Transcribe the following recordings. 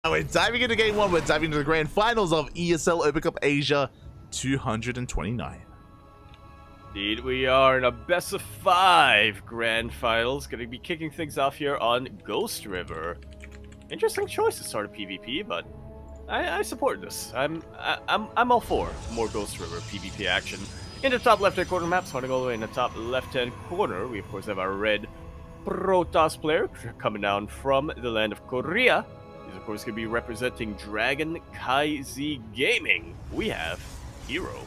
We're diving into game one. We're diving into the grand finals of ESL Open Cup Asia 229. Indeed, we are in a best of 5 grand finals. Going to be kicking things off here on Ghost River. Interesting choice to start a PvP, but I support this. I'm all for more Ghost River PvP action. In the top left-hand corner map, starting all the way in the top left-hand corner, we of course have our red Protoss player coming down from the land of Korea. He's of course going to be representing CranKy Gaming. We have herO.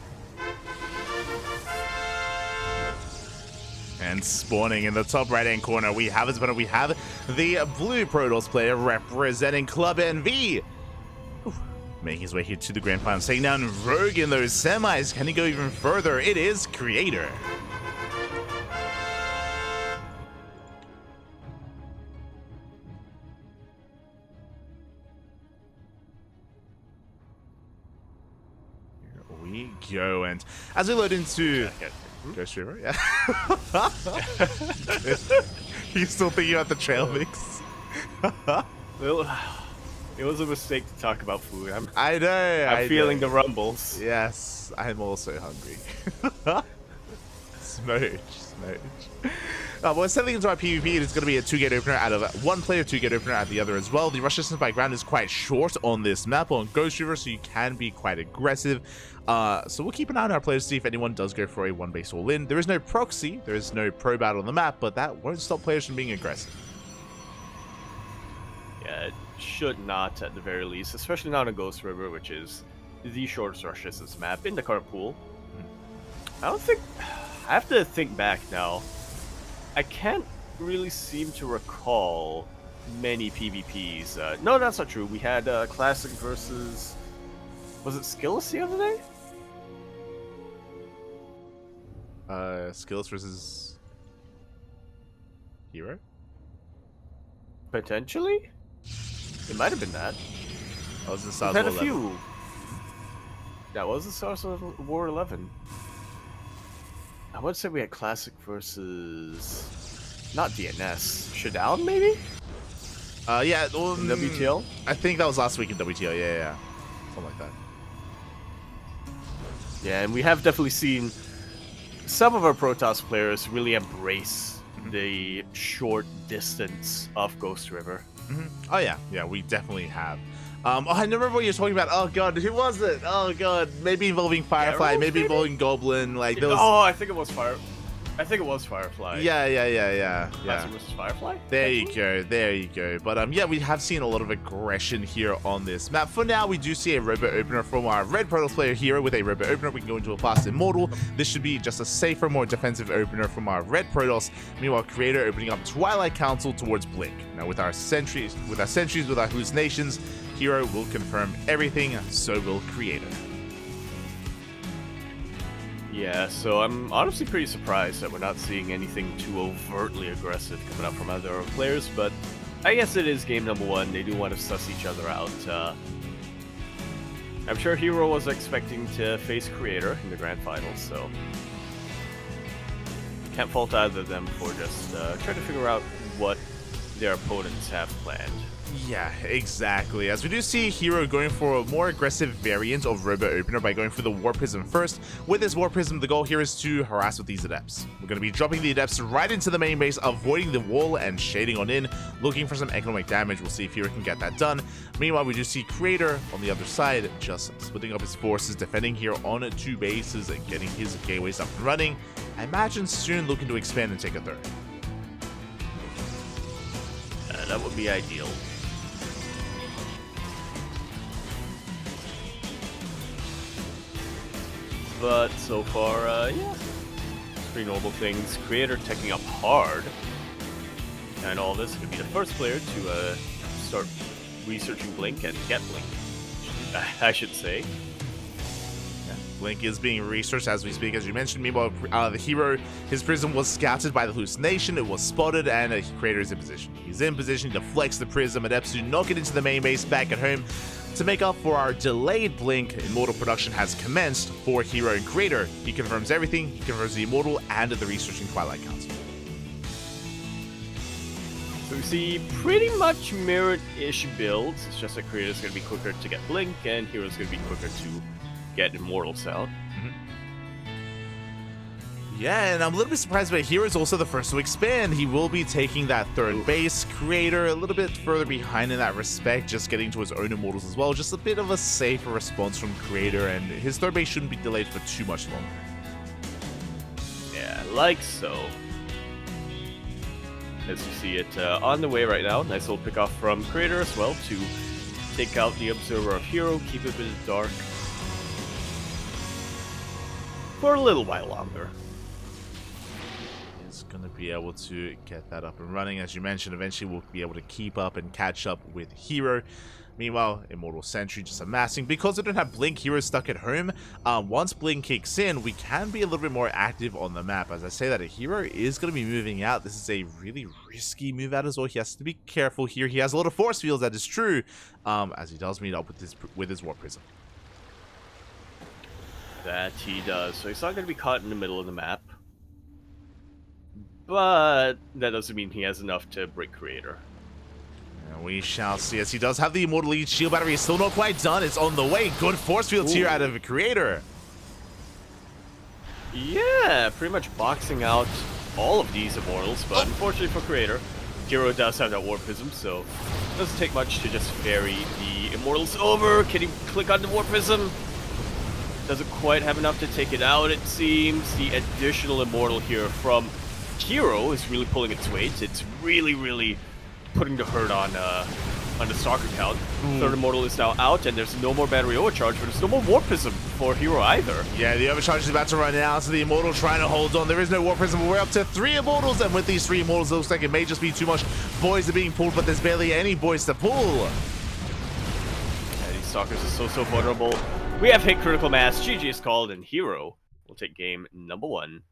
And spawning in the top right-hand corner, we have the blue Protoss player representing Club NV. Making his way here to the grand final, taking down Rogue in those semis. Can he go even further? It is Creator. Here we go, and as we load into Ghost River, yeah. He's still thinking about the trail mix. It was a mistake to talk about food. I know. I'm feeling the rumbles. Yes, I'm also hungry. Smooch. But we're settling into our PvP. It's going to be a 2-gate opener out of one player, 2-gate opener out of the other as well. The rush distance by ground is quite short on this map on Ghost River, so you can be quite aggressive. So we'll keep an eye on our players to see if anyone does go for a one-base all-in. There is no proxy, there is no pro battle on the map, but that won't stop players from being aggressive. Yeah, it should not at the very least, especially not on Ghost River, which is the shortest rush distance map in the current pool. I have to think back now. I can't really seem to recall many PvPs. No, that's not true. We had Classic versus... Was it Skills the other day? Skills versus herO? Potentially? It might have been that. That was the We've Stars had War a 11. few. That was the Stars War 11. I would say we had Classic versus... Not DNS. Showdown, maybe? Yeah. In WTL? I think that was last week in WTL, yeah. Something like that. Yeah, and we have definitely seen some of our Protoss players really embrace the short distance of Ghost River. Oh yeah, we definitely have. I remember what you were talking about. Oh god, who was it? Oh god, maybe involving Firefly, maybe involving Goblin. Like those. Oh, I think it was Firefly. Yeah. Classic versus Firefly. There you go. But yeah, we have seen a lot of aggression here on this map. For now, we do see a robot opener from our red Protoss player herO with a robot opener. We can go into a fast Immortal. This should be just a safer, more defensive opener from our red Protoss. Meanwhile, Creator opening up Twilight Council towards Blink. Now with our sentries, with our hallucinations, herO will confirm everything. So will Creator. Yeah, so I'm honestly pretty surprised that we're not seeing anything too overtly aggressive coming up from other players, but I guess it is game number 1. They do want to suss each other out. I'm sure herO was expecting to face Creator in the grand finals, so can't fault either of them for just trying to figure out what their opponents have planned. Yeah, exactly. As we do see herO going for a more aggressive variant of Robo Opener by going for the War Prism first. With this War Prism, the goal here is to harass with these Adepts. We're going to be dropping the Adepts right into the main base, avoiding the wall and shading on in, looking for some economic damage. We'll see if herO can get that done. Meanwhile, we do see Creator on the other side, just splitting up his forces, defending here on 2 bases and getting his gateways up and running. I imagine soon looking to expand and take a 3rd. That would be ideal. But so far, yeah, it's pretty normal things. Creator taking up hard, and all this could be the first player to start researching Blink and get Blink, I should say. Yeah, Blink is being researched as we speak, as you mentioned. Meanwhile, the herO, his prism was scouted by the hallucination. It was spotted, and Creator is in position. He's in position to flex the prism. Adepts do not get into the main base back at home. To make up for our delayed Blink, Immortal production has commenced for herO and Creator. He confirms everything. He confirms the Immortal and the researching Twilight Council. So we see pretty much mirrored-ish builds. It's just that Creator's going to be quicker to get Blink, and hero's going to be quicker to get Immortals out. Yeah, and I'm a little bit surprised, but hero's also the first to expand. He will be taking that third base. Creator a little bit further behind in that respect, just getting to his own Immortals as well. Just a bit of a safer response from Creator, and his third base shouldn't be delayed for too much longer. Yeah, like so. As you see it on the way right now. Nice little pick off from Creator as well to take out the Observer of herO, keep it a bit dark for a little while longer. He's going to be able to get that up and running. As you mentioned, eventually we'll be able to keep up and catch up with herO. Meanwhile, Immortal Sentry just amassing. Because we don't have Blink, hero's stuck at home. Once Blink kicks in, we can be a little bit more active on the map. As I say that, a herO is going to be moving out. This is a really risky move out as well. He has to be careful here. He has a lot of force fields, that is true. As he does meet up with his Warp Prism. That he does. So he's not going to be caught in the middle of the map. But that doesn't mean he has enough to break Creator. And we shall see, as he does have the Immortal Lead. Shield Battery is still not quite done. It's on the way. Good force fields here out of Creator. Yeah, pretty much boxing out all of these Immortals, but unfortunately for Creator, herO does have that Warp Prism, so it doesn't take much to just ferry the Immortals over. Can he click on the Warp Prism? Doesn't quite have enough to take it out, it seems. The additional Immortal here from herO is really pulling its weight. It's really putting the hurt on the stalker count. Third Immortal is now out, and there's no more battery overcharge, but there's no more Warp Prism for herO either. Yeah, the overcharge is about to run out, so the Immortal trying to hold on. There is no Warp Prism, but we're up to 3 Immortals, and with these 3 Immortals, it looks like it may just be too much. Boys are being pulled, but there's barely any boys to pull. Yeah, these stalkers are so vulnerable. We have hit critical mass. GG is called, and herO will take game number 1.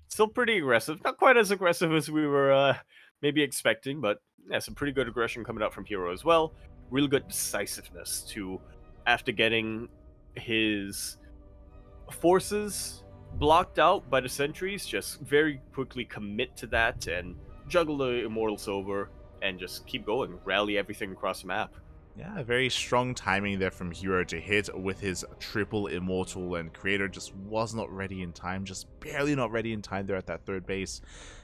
Still pretty aggressive. Not quite as aggressive as we were maybe expecting, but yeah, some pretty good aggression coming out from herO as well. Real good decisiveness to, after getting his forces blocked out by the sentries, just very quickly commit to that and juggle the Immortals over and just keep going. Rally everything across the map. Yeah, very strong timing there from herO to hit with his triple Immortal, and Creator just was not ready in time, just barely not ready in time there at that third base.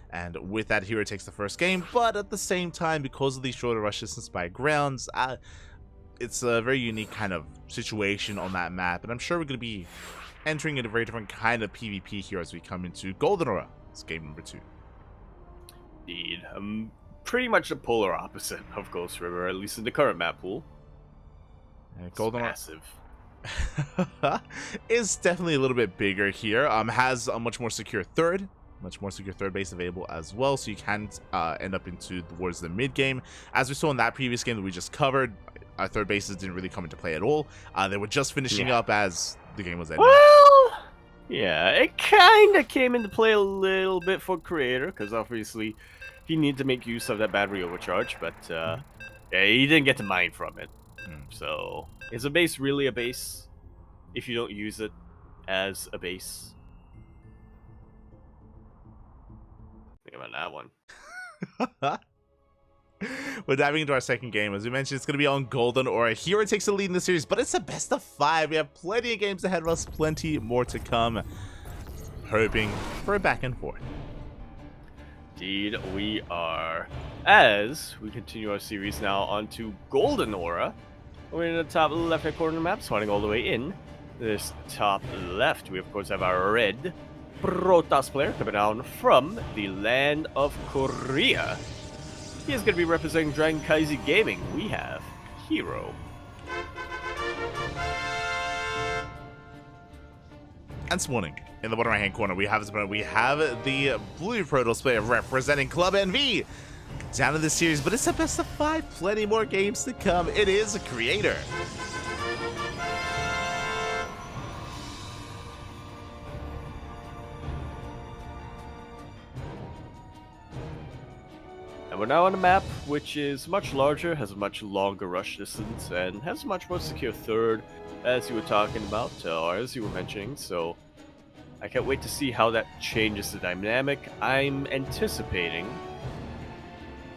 And with that, herO takes the first game, but at the same time, because of these shorter rush distance by grounds, it's a very unique kind of situation on that map, and I'm sure we're going to be entering in a very different kind of PvP here as we come into Golden Aura. It's game number 2. Indeed. Pretty much the polar opposite of Ghost River, at least in the current map pool. Golden Aura massive. is definitely a little bit bigger here. Has a much more secure third base available as well, so you can end up towards the mid game. As we saw in that previous game that we just covered, our third bases didn't really come into play at all. They were just finishing up as the game was ending. Well, yeah, it kind of came into play a little bit for Creator, because obviously he needed to make use of that battery overcharge, but yeah, he didn't get to mine from it. So, is a base really a base if you don't use it as a base? Think about that one. We're diving into our second game. As we mentioned, it's going to be on Golden Aura. herO takes the lead in the series, but it's a best of 5. We have plenty of games ahead of us, plenty more to come. Hoping for a back and forth. Indeed, we are. As we continue our series now onto Golden Aura, we're in the top left-hand corner of the map, spawning all the way in. This top left, we of course have our red Protoss player coming down from the land of Korea. He is going to be representing Dragon Kaiser Gaming. We have herO. And spawning in the bottom right-hand corner, we have the blue Protoss player representing Club NV. Down in this series, but it's a best of 5. Plenty more games to come. It is a Creator. And we're now on a map which is much larger, has a much longer rush distance, and has a much more secure third, as you were talking about, or as you were mentioning, so I can't wait to see how that changes the dynamic. I'm anticipating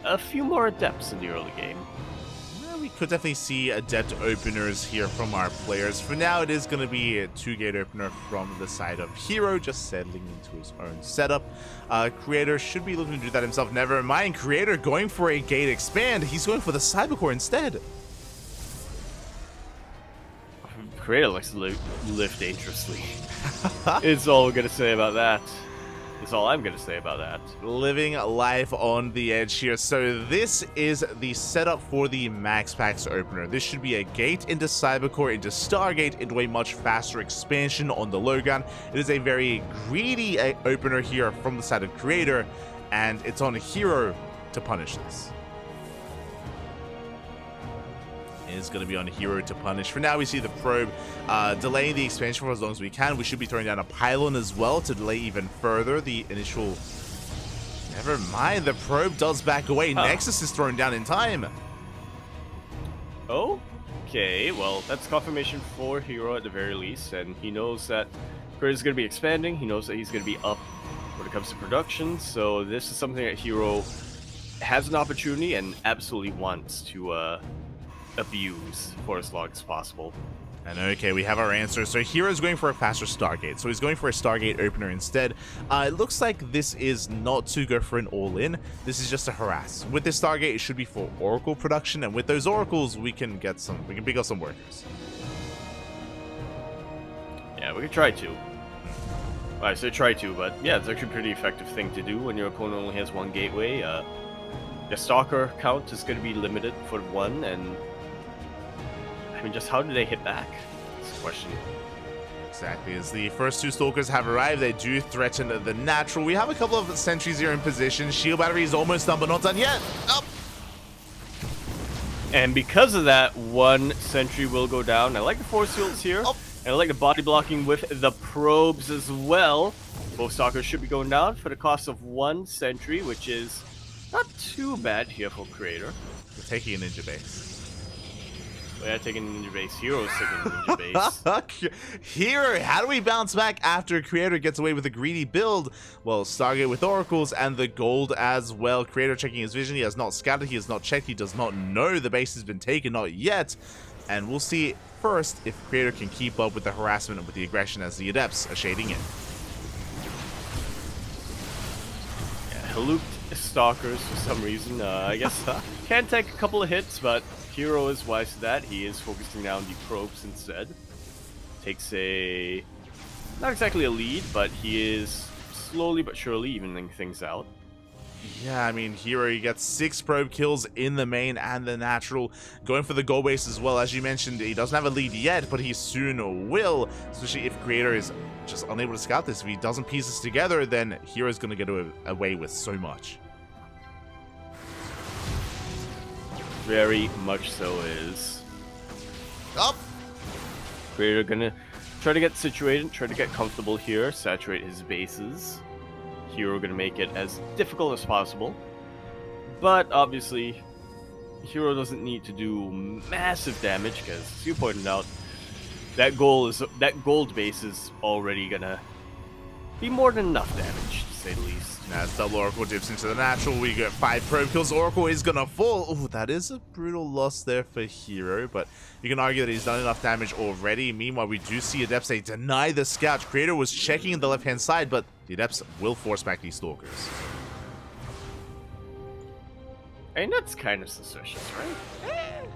a few more adepts in the early game. Well, we could definitely see adept openers here from our players. For now, it is going to be a 2-gate opener from the side of herO, just settling into his own setup. Creator should be looking to do that himself. Never mind, Creator going for a gate expand. He's going for the Cybercore instead. Creator likes to live dangerously. It's all we're going to say about that. That's all I'm going to say about that. Living life on the edge here. So this is the setup for the Max Packs opener. This should be a gate into Cybercore, into Stargate, into a much faster expansion on the low ground. It is a very greedy opener here from the side of Creator, and it's on herO to punish this. Is going to be on herO to punish. For now, we see the probe delaying the expansion for as long as we can. We should be throwing down a pylon as well to delay even further the initial... Never mind, the probe does back away. Nexus is thrown down in time. Okay, well, that's confirmation for herO at the very least, and he knows that Creator's going to be expanding. He knows that he's going to be up when it comes to production, so this is something that herO has an opportunity and absolutely wants to abuse for as long as possible. And okay, we have our answer. So herO's going for a faster Stargate. So he's going for a Stargate opener instead. It looks like this is not to go for an all-in. This is just to harass. With this Stargate, it should be for Oracle production, and with those Oracles, we can pick up some workers. Yeah, we could try to. I say try to, but yeah, it's actually a pretty effective thing to do when your opponent only has one gateway. The Stalker count is going to be limited for one, and I mean, just how do they hit back? That's the question. Exactly. As the first 2 Stalkers have arrived, they do threaten the natural. We have a couple of sentries here in position. Shield battery is almost done, but not done yet. Oh. And because of that, 1 sentry will go down. I like the force fields here. Oh. And I like the body blocking with the probes as well. Both Stalkers should be going down for the cost of 1 sentry, which is not too bad here for Creator. We're taking a ninja base. Well, yeah, taking a ninja base. herO's taking a ninja base. herO, how do we bounce back after Creator gets away with a greedy build? Well, Stargate with Oracles and the gold as well. Creator checking his vision. He has not scouted. He has not checked. He does not know the base has been taken. Not yet. And we'll see first if Creator can keep up with the harassment and with the aggression as the Adepts are shading in. Yeah, Haluked Stalkers for some reason. I guess can take a couple of hits, but herO is wise to that. He is focusing now on the probes instead. Takes a... not exactly a lead, but he is slowly but surely evening things out. Yeah, I mean, herO, he gets 6 probe kills in the main and the natural. Going for the goal base as well. As you mentioned, he doesn't have a lead yet, but he soon will. Especially if Creator is just unable to scout this. If he doesn't piece this together, then herO's going to get away with so much. Very much so is. Up. Creator gonna try to get situated, try to get comfortable here, saturate his bases. herO gonna make it as difficult as possible. But obviously, herO doesn't need to do massive damage because, as you pointed out, that gold base is already gonna be more than enough damage, to say the least. As double Oracle dips into the natural, we get 5 probe kills. Oracle is gonna fall. Oh, that is a brutal loss there for herO, but you can argue that he's done enough damage already. Meanwhile, we do see Adepts, they deny the scout. Creator was checking in the left-hand side, but the Adepts will force back these Stalkers. I mean, that's kind of suspicious, right?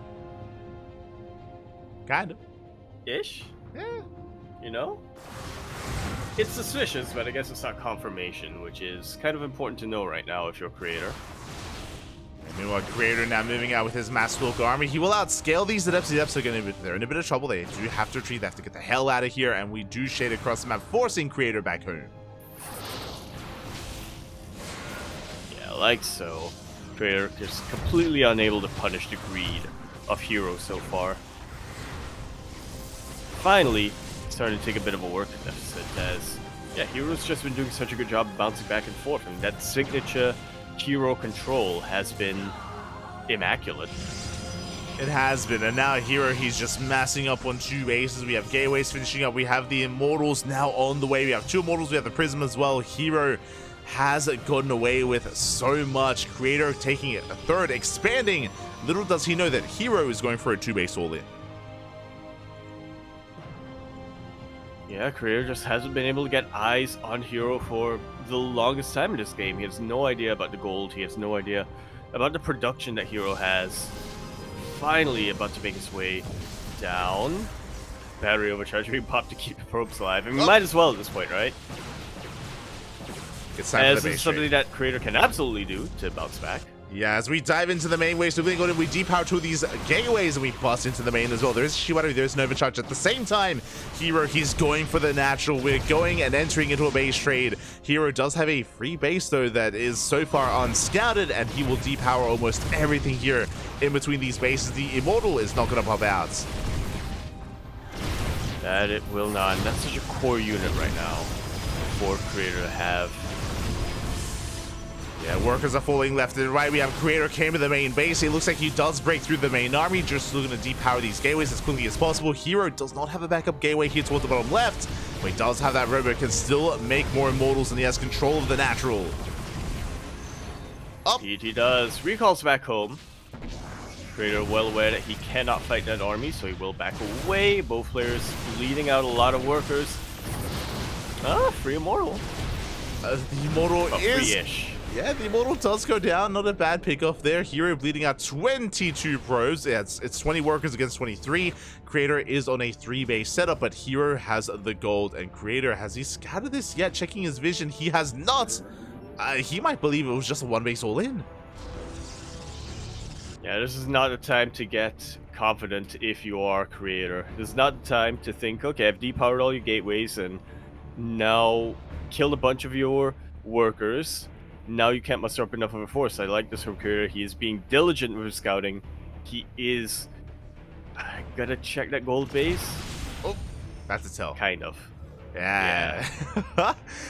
Kind of. Ish? Yeah. You know? It's suspicious, but I guess it's not confirmation, which is kind of important to know right now if you're a Creator. And meanwhile, Creator now moving out with his Mass Stalker army. He will outscale these Adepts. The Adepts are they're in a bit of trouble. They do have to retreat. They have to get the hell out of here, and we do shade across the map, forcing Creator back home. Yeah, like so. Creator is completely unable to punish the greed of herO so far. Finally, starting to take a bit of a work deficit as, yeah, herO's just been doing such a good job of bouncing back and forth, and that signature herO control has been immaculate. It has been, and now herO, he's just massing up on 2 bases. We have gateways finishing up. We have the Immortals now on the way. We have 2 Immortals. We have the Prism as well. herO has gotten away with so much. Creator taking it a third, expanding. Little does he know that herO is going for a 2-base all-in. Yeah, Creator just hasn't been able to get eyes on herO for the longest time in this game. He has no idea about the gold. He has no idea about the production that herO has. Finally about to make his way down. Battery overcharge being popped to keep the probes alive. I mean, might as well at this point, right? It's time for the this is something that Creator can absolutely do to bounce back. Yeah, as we dive into the main wave, so we depower two of these gateways and we bust into the main as well. There's Shiwari, there's an overcharge at the same time. herO, he's going for the natural. We're going and entering into a base trade. herO does have a free base though that is so far unscouted, and he will depower almost everything here in between these bases. The Immortal is not going to pop out. That it will not. And that's such a core unit right now for Creator to have. Yeah, workers are falling left and right. We have Creator came to the main base. It looks like he does break through the main army, just looking to depower these gateways as quickly as possible. herO does not have a backup gateway here towards the bottom left, but he does have that robot, can still make more Immortals, and he has control of the natural. Up. He does. Recalls back home. Creator well aware that he cannot fight that army, so he will back away. Both players bleeding out a lot of workers. Free Immortal. The Immortal is... free-ish. Yeah, the Immortal does go down. Not a bad pickoff there. herO bleeding out 22 pros. Yeah, it's 20 workers against 23. Creator is on a 3-base setup, but herO has the gold. And Creator, has he scouted this yet? Checking his vision, he has not. He might believe it was just a 1-base all-in. Yeah, this is not the time to get confident if you are Creator. This is not the time to think, okay, I've depowered all your gateways and now killed a bunch of your workers. Now you can't muster up enough of a force. I like this from Creator. He is being diligent with his scouting. He is... I gotta check that gold base. Oh, that's a tell. Kind of. Yeah.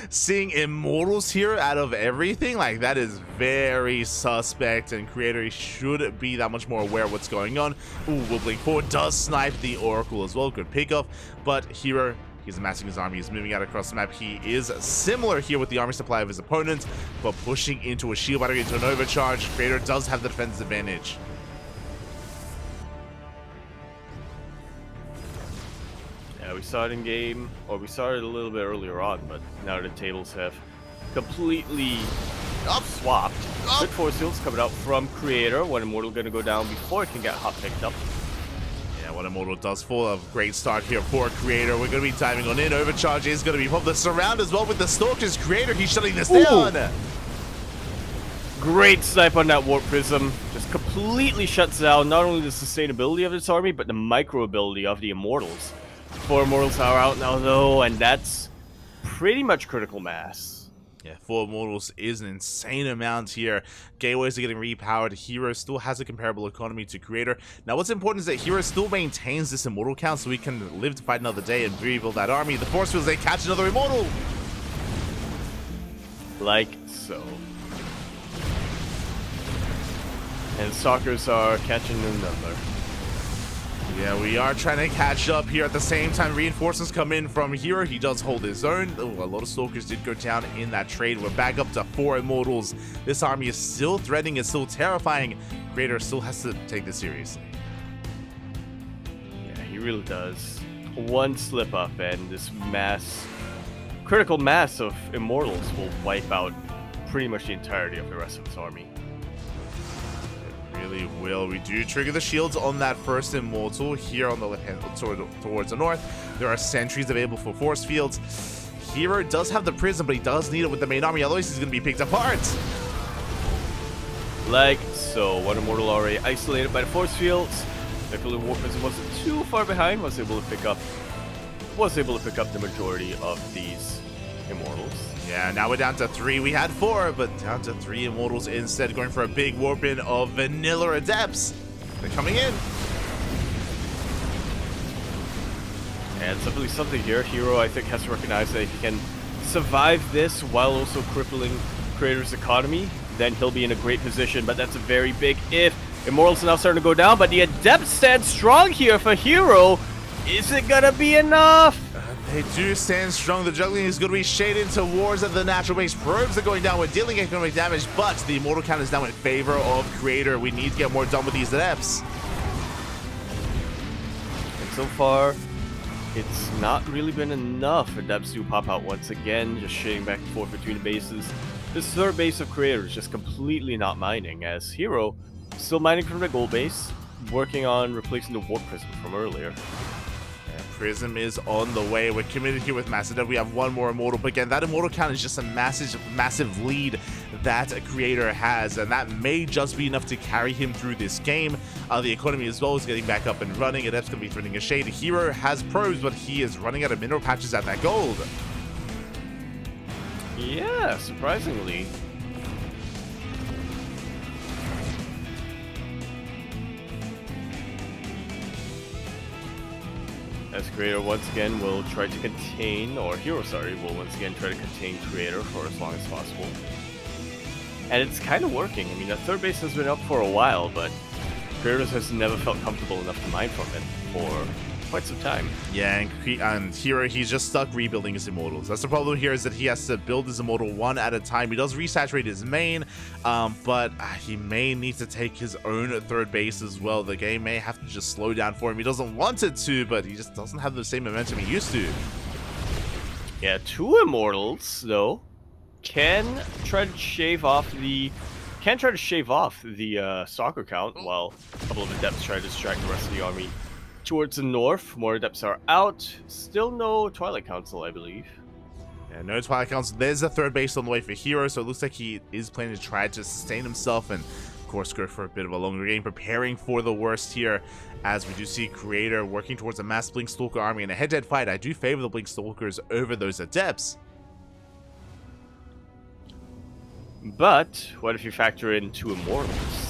Seeing Immortals here out of everything, like, that is very suspect, and Creator should be that much more aware of what's going on. Ooh, wobbling forward, does snipe the Oracle as well. Good pickoff, but herO, he's amassing his army, he's moving out across the map. He is similar here with the army supply of his opponent, but pushing into a shield battery, into an overcharge. Creator does have the defense advantage. Yeah, we saw it in game, or we saw it a little bit earlier on, but now the tables have completely swapped. Good force fields coming out from Creator. One Immortal gonna go down before it can get hot picked up. Yeah, one Immortal does fall. A great start here for Creator. We're going to be diving on in. Overcharge is going to be popped. The surround as well with the Stalkers. Creator, he's shutting this down. Great snipe on that Warp Prism. Just completely shuts down not only the sustainability of this army, but the micro ability of the Immortals. 4 Immortals are out now, though, and that's pretty much critical mass. Yeah, 4 Immortals is an insane amount here. Gateways are getting repowered. herO still has a comparable economy to Creator. Now, what's important is that herO still maintains this Immortal count so he can live to fight another day and rebuild that army. The force fields, they catch another Immortal. Like so. And Stalkers are catching another. Yeah, we are trying to catch up here. At the same time, reinforcements come in from herO. He does hold his own. Ooh, a lot of Stalkers did go down in that trade. We're back up to 4 Immortals. This army is still threatening. It's still terrifying. Creator still has to take this seriously. Yeah, he really does. One slip up and this critical mass of Immortals will wipe out pretty much the entirety of the rest of his army. Really will. We do trigger the shields on that first Immortal here on the left hand towards the north. There are sentries available for force fields. herO does have the prism, but he does need it with the main army, otherwise he's going to be picked apart. Like so. One Immortal already isolated by the force fields. Thankfully, Warp Prism wasn't too far behind. Was able to pick up the majority of these Immortals. Yeah, now we're down to 3. We had 4, but down to 3 Immortals instead, going for a big warp in of Vanilla Adepts. They're coming in. And simply something here. herO, I think, has to recognize that he can survive this while also crippling Creator's economy. Then he'll be in a great position, but that's a very big if. Immortals are now starting to go down, but the Adepts stand strong here for herO. Is it gonna be enough? They do stand strong. The juggling is going to be shaded towards the natural base. Probes are going down. We're dealing economic damage, but the immortal count is now in favor of Creator. We need to get more done with these adepts. And so far, it's not really been enough. Adepts do pop out once again, just shading back and forth between the bases. This third base of Creator is just completely not mining, as herO still mining from the gold base, working on replacing the Warp Prism from earlier. Prism is on the way. We're committed here with Massive. We have one more Immortal, but again, that Immortal count is just a massive lead that a Creator has, and that may just be enough to carry him through this game. The economy as well is getting back up and running. Adept's going to be threatening a shade. herO has probes, but he is running out of mineral patches at that gold. Yeah, surprisingly. As Creator once again will try to contain, or herO, sorry, will once again try to contain Creator for as long as possible. And it's kind of working. I mean, that third base has been up for a while, but Creator has never felt comfortable enough to mine from it for quite some time. Yeah, and herO, he's just stuck rebuilding his Immortals. That's the problem here, is that he has to build his Immortal one at a time. He does resaturate his main, but he may need to take his own third base as well. The game may have to just slow down for him. He doesn't want it to, but he just doesn't have the same momentum he used to. Yeah, two Immortals, though, can try to shave off the soccer count, while a couple of Adepts try to distract the rest of the army towards the north. More Adepts are out. Still no Twilight Council, I believe. Yeah, no Twilight Council. There's a third base on the way for herO, so it looks like he is planning to try to sustain himself and, of course, go for a bit of a longer game, preparing for the worst here, as we do see Creator working towards a mass Blink Stalker army. In a head-to-head fight, I do favor the Blink Stalkers over those Adepts. But what if you factor in two Immortals?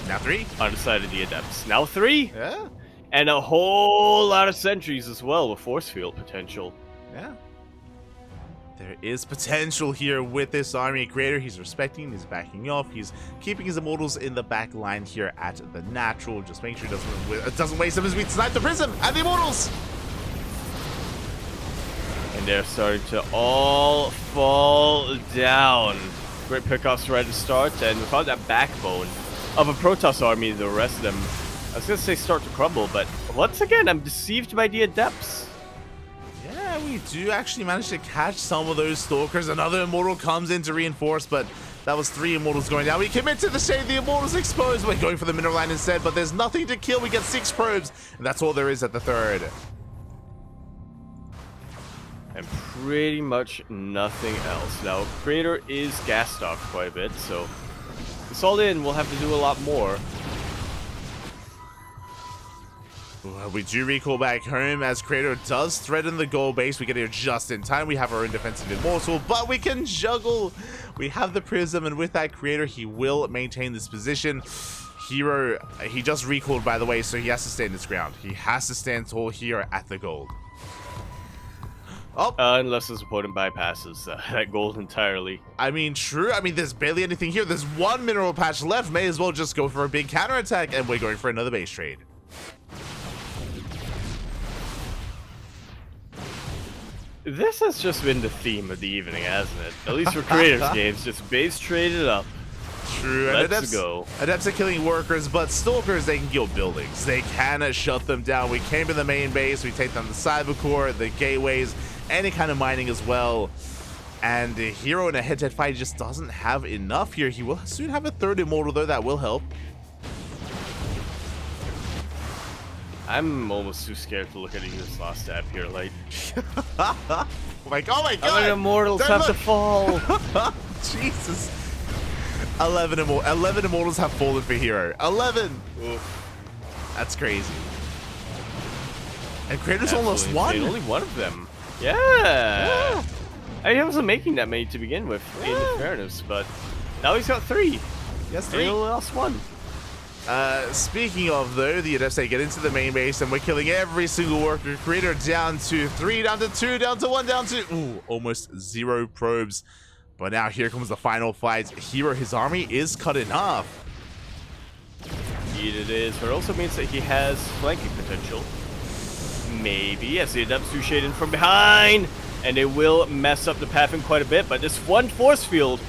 Now 3? Undecided the Adepts. Now 3? Yeah. And a whole lot of sentries as well with force field potential. Yeah. There is potential here with this army. Creator, he's respecting, he's backing off, he's keeping his Immortals in the back line here at the natural, just making sure he doesn't waste them as we snipe the Prism and the Immortals. And they're starting to all fall down. Great pickoffs right at the start, and without that backbone of a Protoss army, the rest of them, I was gonna say start to crumble, but once again, I'm deceived by the Adepts. Yeah, we do actually manage to catch some of those Stalkers. Another Immortal comes in to reinforce, but that was 3 Immortals going down. We commit to the shade, the Immortals exposed. We're going for the mineral line instead, but there's nothing to kill. We get 6 probes, and that's all there is at the third. And pretty much nothing else. Now, Creator is gas stocked quite a bit, so this all in, we'll have to do a lot more. We do recall back home as Creator does threaten the goal base. We get here just in time. We have our own defensive Immortal, but we can juggle. We have the Prism, and with that, Creator, he will maintain this position. herO, he just recalled, by the way, so he has to stand his ground. He has to stand tall here at the gold. Oh. Unless his opponent bypasses that gold entirely. I mean, true. I mean, there's barely anything here. There's 1 mineral patch left. May as well just go for a big counterattack, and we're going for another base trade. This has just been the theme of the evening, hasn't it? At least for Creator's games, just base traded up. True. Let's go. Adepts are killing workers, but Stalkers, they can kill buildings. They can shut them down. We came to the main base. We take down the cyber core, the gateways, any kind of mining as well. And herO in a head-to-head fight just doesn't have enough here. He will soon have a third Immortal, though. That will help. I'm almost too scared to look at his last stab here, like. Oh my god! How many Immortals have to fall? Jesus. 11 Immortals have fallen for herO. 11! Oof. That's crazy. And Creator's almost won. Only one of them. Yeah. I wasn't making that many to begin with, in fairness, but now he's got 3. Yes, 3. He only lost 1. Speaking of, though, the Adepts, they get into the main base, and we're killing every single worker. Creator down to 3, down to 2, down to 1, down to... Ooh, almost 0 probes. But now here comes the final fight. herO, his army is cut in half. Indeed it is, but it also means that he has flanking potential. Maybe, as the Adepts do shade in from behind, and it will mess up the pathing quite a bit, but this one force field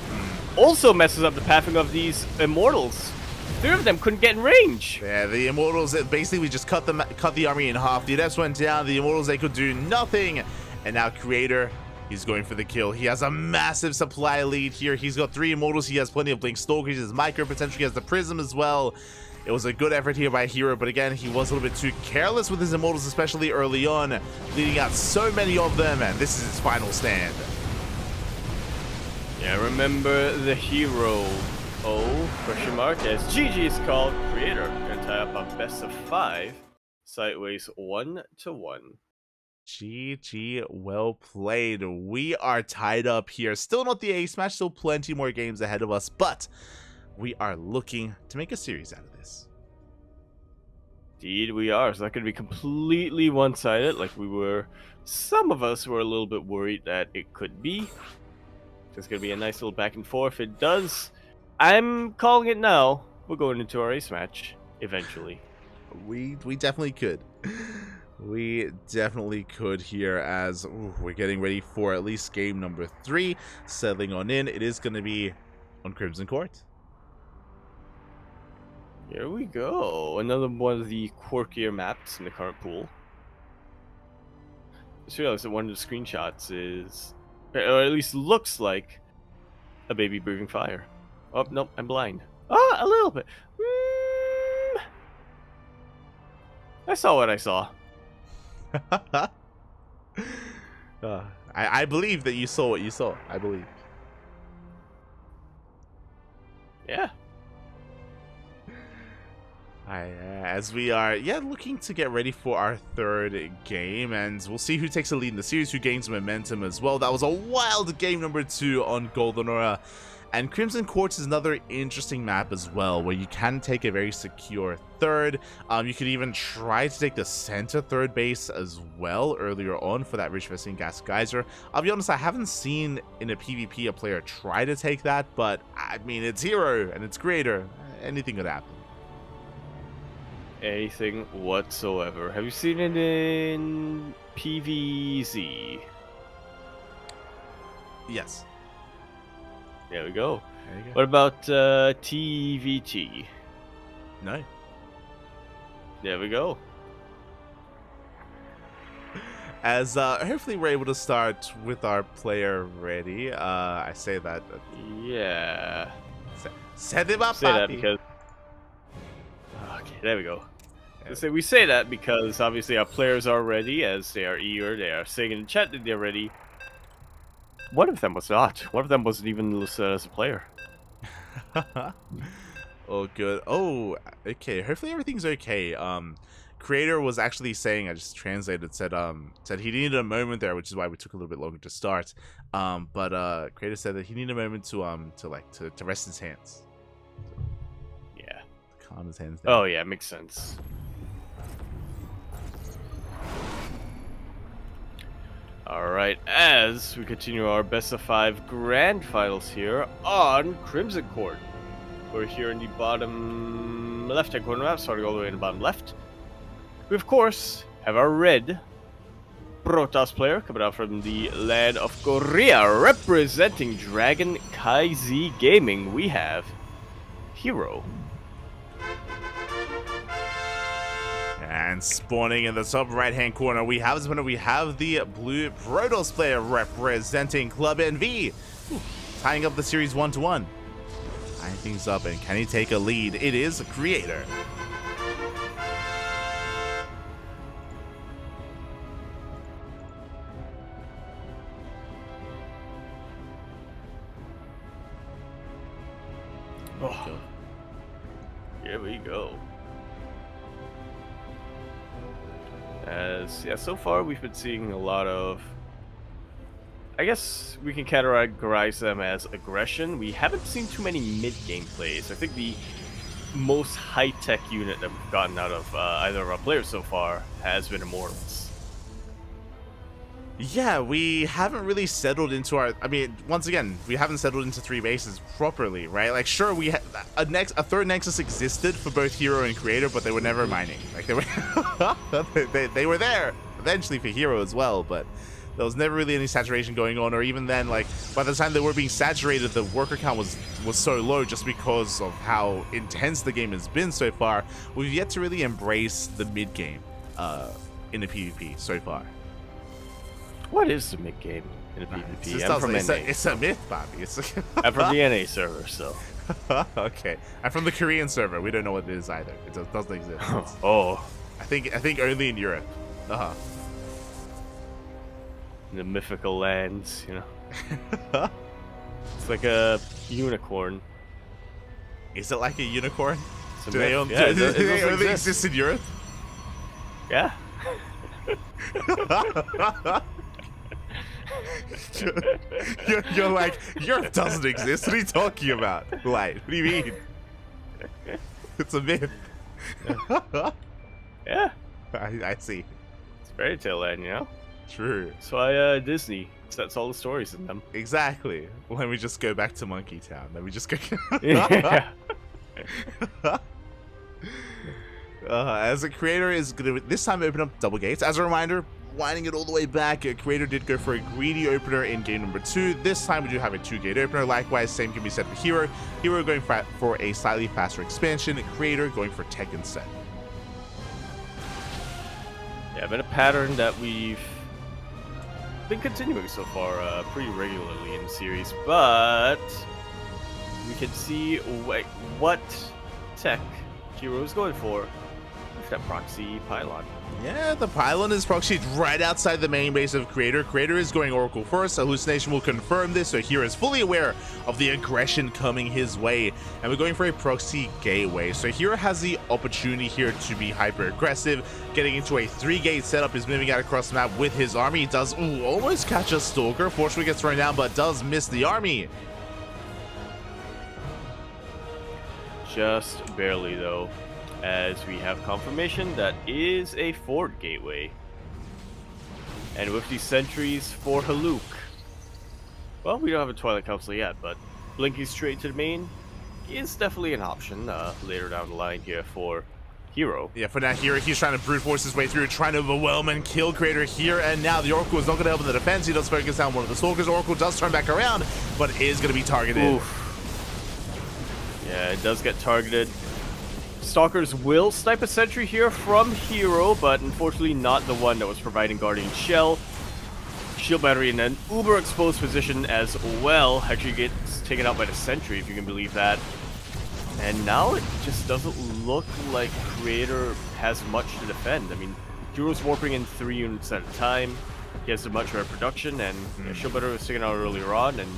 also messes up the pathing of these Immortals. 3 of them couldn't get in range. Yeah, the Immortals, basically just cut the army in half. The Adepts went down, the Immortals, they could do nothing. And now Creator, he's going for the kill. He has a massive supply lead here. He's got 3 Immortals, he has plenty of Blink Stalkers, his Micro, potentially has the Prism as well. It was a good effort here by herO, but again, he was a little bit too careless with his Immortals, especially early on, leading out so many of them, and this is his final stand. Yeah, remember the herO. Question mark, as GG is called. Creator gonna tie up a best of 5, sideways 1-1. GG, well played. We are tied up here. Still not the ace match, still plenty more games ahead of us, but we are looking to make a series out of this. Indeed we are. It's not going to be completely one-sided like we were. Some of us were a little bit worried that it could be. There's going to be a nice little back and forth. It does. I'm calling it now. We're going into our ace match eventually. We definitely could. We definitely could here, as we're getting ready for at least game number 3. Settling on in. It is going to be on Crimson Court. Here we go. Another one of the quirkier maps in the current pool. I just realized that one of the screenshots is, or at least looks like, a baby breathing fire. Oh, nope, I'm blind. Ah, a little bit. I saw what I saw. I believe that you saw what you saw. I believe. Yeah. As we are, looking to get ready for our 3rd game, and we'll see who takes the lead in the series, who gains momentum as well. That was a wild game number 2 on Golden Aura. And Crimson Court is another interesting map as well, where you can take a very secure 3rd. You could even try to take the center 3rd base as well earlier on for that Rich Vesting Gas Geyser. I'll be honest, I haven't seen in a PvP a player try to take that, but I mean, it's herO and it's Creator. Anything could happen. Anything whatsoever. Have you seen it in PvZ? Yes. There we go. There you go. What about TVT? No. There we go. As hopefully we're able to start with our player ready. I say that. Yeah. Set him up, Say that papi. because. Okay, there we go. So we say that because obviously our players are ready, as they are eager. They are saying in the chat that they're ready. One of them was not. One of them wasn't even listed as a player. Oh, good. Oh, okay. Hopefully everything's okay. Creator was actually saying, I just translated, said he needed a moment there, which is why we took a little bit longer to start. But Creator said that he needed a moment to rest his hands. Yeah. Calm his hands down. Oh yeah, makes sense. Alright, as we continue our best of 5 grand finals here on Crimson Court. We're here in the bottom left-hand corner map, starting all the way in the bottom left. We, of course, have our red Protoss player coming out from the land of Korea, representing Dragon KZ Gaming. We have herO. And spawning in the top right-hand corner, we have the blue Protoss player representing Club NV. Tying up the series 1-1. Tying things up, and can he take a lead? It is Creator. Oh. Here we go. So far we've been seeing a lot of, I guess we can categorize them as aggression. We haven't seen too many mid-game plays. I think the most high-tech unit that we've gotten out of either of our players so far has been Immortals. Yeah, we haven't really settled into our... I mean, once again, we haven't settled into 3 bases properly, right? Like, sure, we had a 3rd Nexus existed for both herO and Creator, but they were never mining. Like, they were they were there, eventually for herO as well, but there was never really any saturation going on, or even then, like, by the time they were being saturated, the worker count was so low just because of how intense the game has been so far. We've yet to really embrace the mid game in the PvP so far. What is the mid game in the PvP? I'm from NA. It's a myth, Bobby. I'm from the NA server, so. Okay, I'm from the Korean server. We don't know what it is either. It doesn't exist. Oh. I think only in Europe. In the mythical lands, you know. It's like a unicorn. Is it like a unicorn? Do they only exist in Europe? Yeah. you're like, Europe doesn't exist. What are you talking about? Wait, what do you mean? It's a myth. Yeah. I see. It's fairy tale land, you know? True. That's why Disney sets all the stories in them. Exactly. Let me just go back to Monkey Town. Let me just go. Yeah. As a creator is going to this time open up double gates. As a reminder, winding it all the way back, a creator did go for a greedy opener in game number 2. This time we do have a 2-gate opener. Likewise, same can be said for herO. herO going for a slightly faster expansion. Creator going for tech instead. Yeah, been a pattern that we've been continuing so far pretty regularly in the series, but we can see what tech herO is going for with that proxy pylon. Yeah, the pylon is proxied right outside the main base of Creator. Creator is going Oracle first. Hallucination will confirm this, so herO is fully aware of the aggression coming his way. And we're going for a proxy gateway. So herO has the opportunity here to be hyper aggressive. Getting into a 3-gate setup, is moving out across the map with his army. He does almost catch a Stalker. Fortunately gets thrown down, but does miss the army. Just barely, though, as we have confirmation that is a forward gateway. And with these sentries for Haluk, well, we don't have a Twilight Council yet, but blinking straight to the main is definitely an option later down the line here for herO. Yeah, for now, he's trying to brute force his way through, trying to overwhelm and kill Creator here and now. The Oracle is not going to help in the defense. He does focus down one of the Stalkers. Oracle does turn back around, but is going to be targeted. Oof. Yeah, it does get targeted. Stalkers will snipe a sentry here from herO, but unfortunately not the one that was providing Guardian Shell. Shield Battery in an uber exposed position as well. Actually gets taken out by the sentry, if you can believe that. And now it just doesn't look like Creator has much to defend. I mean, hero's warping in 3 units at a time. He has a much better production, and Shield Battery was taken out earlier on, and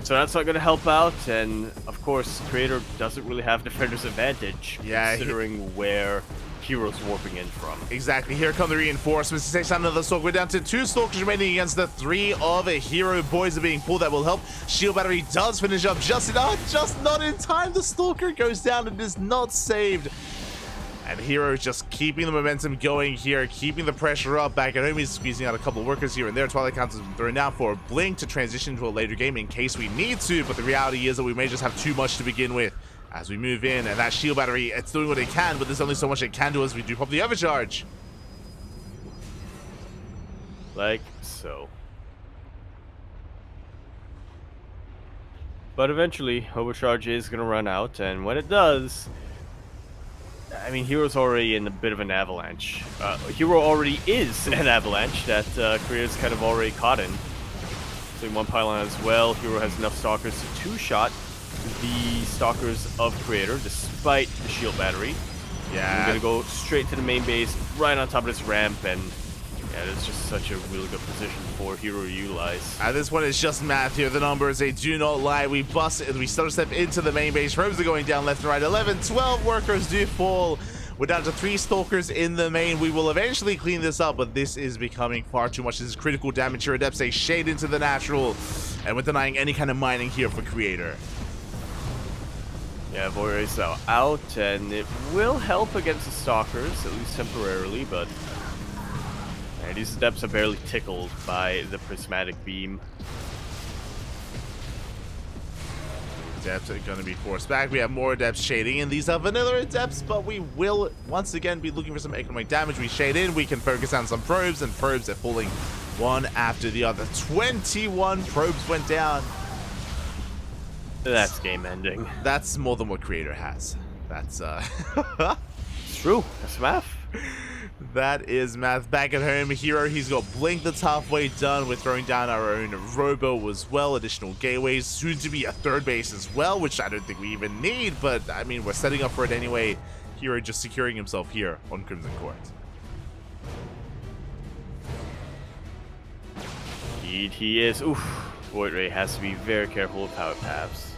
so that's not going to help out. And of course, Creator doesn't really have defender's advantage, considering where hero's warping in from. Exactly. Here come the reinforcements. He takes out another Stalker. We're down to 2 Stalkers remaining against the 3 of a herO. Boys are being pulled. That will help. Shield Battery does finish up just not in time. The Stalker goes down and is not saved. And herO is just keeping the momentum going here, keeping the pressure up. Back at home, he's squeezing out a couple of workers here and there. Twilight Council has been thrown down for a blink to transition to a later game in case we need to, but the reality is that we may just have too much to begin with as we move in. And that Shield Battery, it's doing what it can, but there's only so much it can do as we do pop the overcharge. Like so. But eventually, overcharge is going to run out, and when it does, I mean, hero's already in a bit of an avalanche. herO already is an avalanche that Creator's kind of already caught in. So 1 pylon as well. herO has enough Stalkers to 2-shot the Stalkers of Creator, despite the Shield Battery. Yeah. We're going to go straight to the main base, right on top of this ramp, and yeah, it's just such a really good position for herO to utilize. At this point, it's just math here. The numbers, they do not lie. We bust it. We step into the main base. Robes are going down left and right. 11, 12 workers do fall. We're down to 3 Stalkers in the main. We will eventually clean this up, but this is becoming far too much. This is critical damage here. Adepts, they shade into the natural, and we're denying any kind of mining here for Creator. Yeah, Void is out, and it will help against the Stalkers, at least temporarily, but yeah, these Adepts are barely tickled by the Prismatic Beam. Adepts are going to be forced back. We have more Adepts shading in. These are vanilla Adepts, but we will once again be looking for some economic damage. We shade in, we can focus on some probes, and probes are falling one after the other. 21 probes went down. That's game ending. That's more than what Creator has. That's It's true. That's math. That is math. Back at home, herO, he's got Blink that's halfway done. We're throwing down our own Robo as well. Additional gateways, soon to be a third base as well, which I don't think we even need, but I mean, we're setting up for it anyway. herO just securing himself here on Crimson Court. Indeed, he is. Oof. Void Ray has to be very careful with how it paths.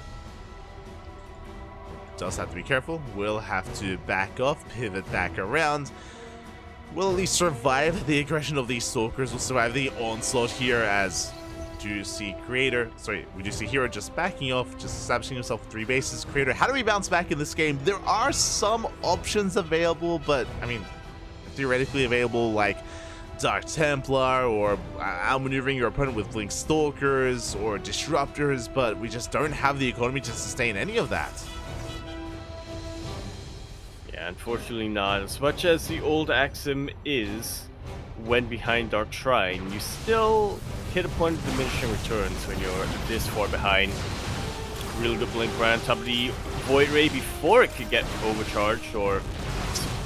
Does have to be careful. We'll have to back off, pivot back around. We'll at least survive the aggression of these Stalkers. We'll survive the onslaught here as we do see herO just backing off, just establishing himself 3 bases. Creator, how do we bounce back in this game? There are some options available, but I mean, theoretically available, like Dark Templar or outmaneuvering your opponent with Blink Stalkers or Disruptors, but we just don't have the economy to sustain any of that. Unfortunately not. As much as the old axiom is, when behind Dark Shrine, you still hit a point of diminishing returns when you're this far behind. Really good blink right on top of the Void Ray before it could get overcharged or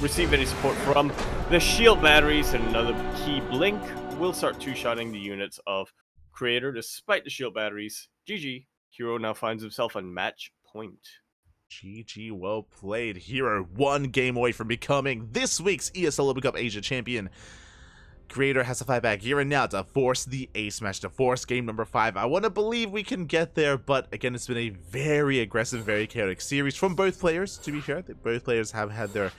receive any support from the shield batteries, and another key blink will start two-shotting the units of Creator despite the shield batteries. GG. herO now finds himself on match point. GG, well played. herO 1 game away from becoming this week's ESL Open Cup Asia champion. Creator has to fight back here and now to force the ace match, to force game number 5. I want to believe we can get there, but again, it's been a very aggressive, very chaotic series from both players, to be fair. Both players have had their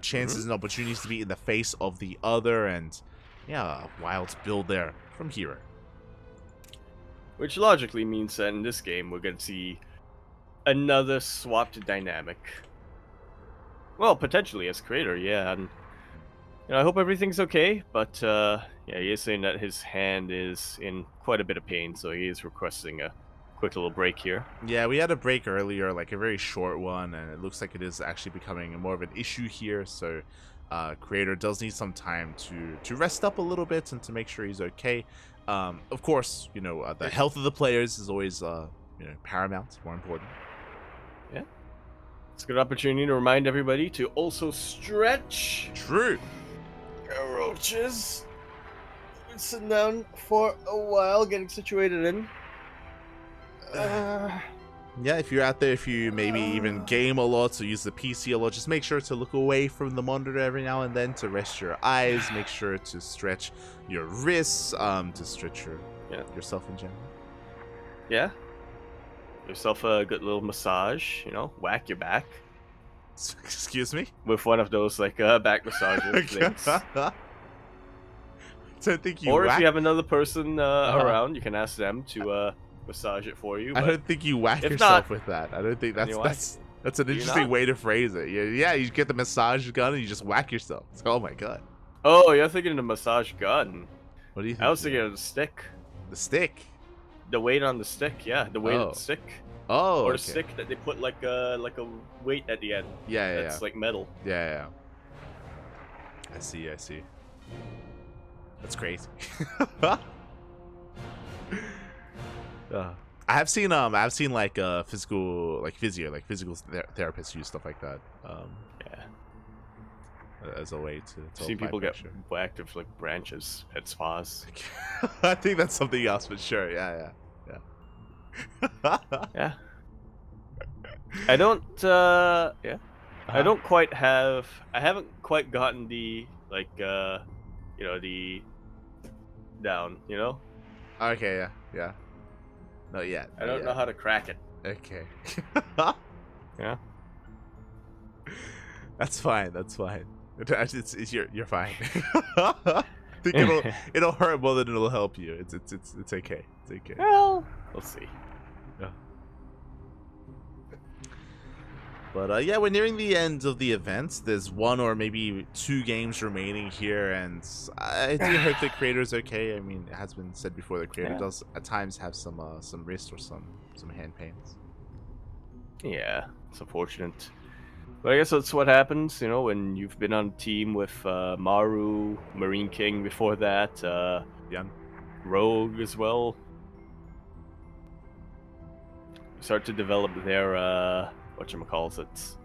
chances and opportunities to be in the face of the other, and yeah, a wild build there from herO. Which logically means that in this game, we're going to see another swapped dynamic. Well, potentially as Creator, yeah. And I hope everything's okay, but yeah, he is saying that his hand is in quite a bit of pain, so he is requesting a quick little break here. Yeah, we had a break earlier, like a very short one, and it looks like it is actually becoming more of an issue here, so Creator does need some time to rest up a little bit and to make sure he's okay. Of course, the health of the players is always paramount, more important. Yeah. It's a good opportunity to remind everybody to also stretch. True. Roaches. Been sitting down for a while, getting situated in. Yeah, if you're out there, if you maybe even game a lot or use the PC a lot, just make sure to look away from the monitor every now and then to rest your eyes. Make sure to stretch your wrists, to stretch yourself in general. Yeah. Yourself a good little massage, whack your back. Excuse me? With one of those, back massager things. Don't think you or if you have another person around, you can ask them to massage it for you. I don't think you whack yourself with that. I don't think that's an interesting way to phrase it. Yeah, you get the massage gun and you just whack yourself. Oh my god. Oh, you're thinking of the massage gun. What do you think? I was thinking of the stick. The stick? The weight on the stick, yeah. The weight of the stick. Oh, or a stick that they put like a weight at the end. Yeah, That's like metal. Yeah. I see. That's crazy. I have seen like physical therapists use stuff like that. As a way to I've seen people get whacked with like branches at spas. I think that's something else, but sure, yeah. Yeah. I don't I don't quite have I haven't quite gotten the the down, Okay, yeah. Not yet. I don't know how to crack it. Okay. Yeah. That's fine. You're fine. I think it'll hurt more than it'll help you. It's okay. It's okay. Well, we'll see. Yeah. But yeah, we're nearing the end of the event. There's 1 or maybe 2 games remaining here, and I do hope the Creator's okay. I mean, it has been said before, the Creator does at times have some wrist or some hand pains. Yeah, it's unfortunate. But I guess that's what happens, you know, when you've been on a team with Maru, Marine King before that, Yeah. Rogue as well. Start to develop their, whatchamacallit,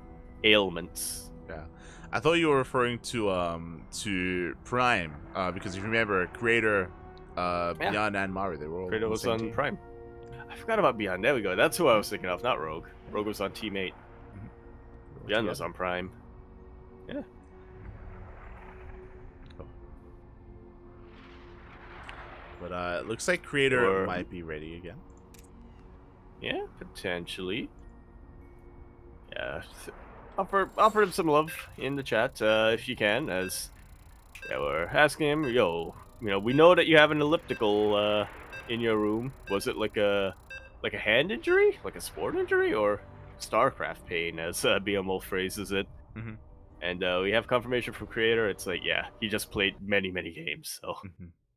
ailments. Yeah. I thought you were referring to Prime, because if you remember, Creator, Yeah, Beyond and Maru, they were all Kratos on the was same on team. Prime. I forgot about Beyond. There we go. That's who I was thinking of, not Rogue. Rogue was on Team 8. Beyond was on Prime. Yeah. But it looks like Creator might be ready again. Yeah, potentially. Yeah, offer him some love in the chat if you can, as yeah, we're asking him. Yo, you know, we know that you have an elliptical in your room. Was it like a hand injury, like a sport injury, or StarCraft pain, as BMO phrases it? Mm-hmm. And we have confirmation from Creator. It's like, yeah, he just played many games, so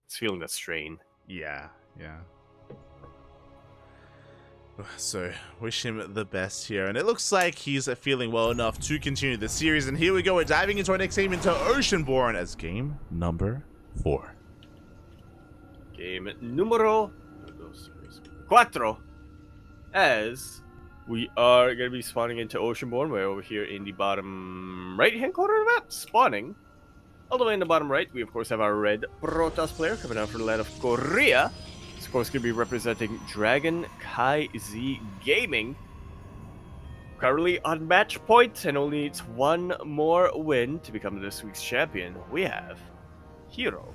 it's feeling the strain. Yeah, yeah. So, wish him the best here. And it looks like he's feeling well enough to continue the series. And here we go. We're diving into our next game, into Oceanborn, as game number 4. Game numero 4. As we are going to be spawning into Oceanborn. We're over here in the bottom right-hand corner of the map, spawning. All the way in the bottom right, we of course have our red Protoss player coming out from the land of Korea. He's of course going to be representing CranKy Z Gaming. Currently on match point and only needs one more win to become this week's champion. We have herO.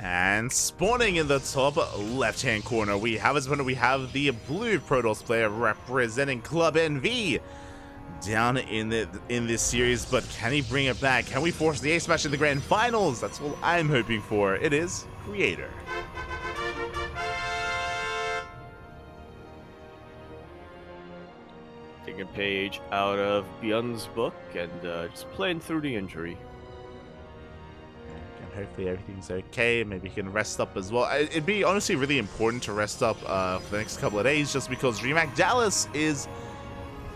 And spawning in the top left-hand corner, we have the blue Protoss player representing Club NV. Down in this series, but can he bring it back? Can we force the ace match in the grand finals? That's all I'm hoping for. It is Creator. Taking a page out of Beyond's book and just playing through the injury. And hopefully everything's okay. Maybe he can rest up as well. It'd be honestly really important to rest up for the next couple of days, just because DreamHack Dallas is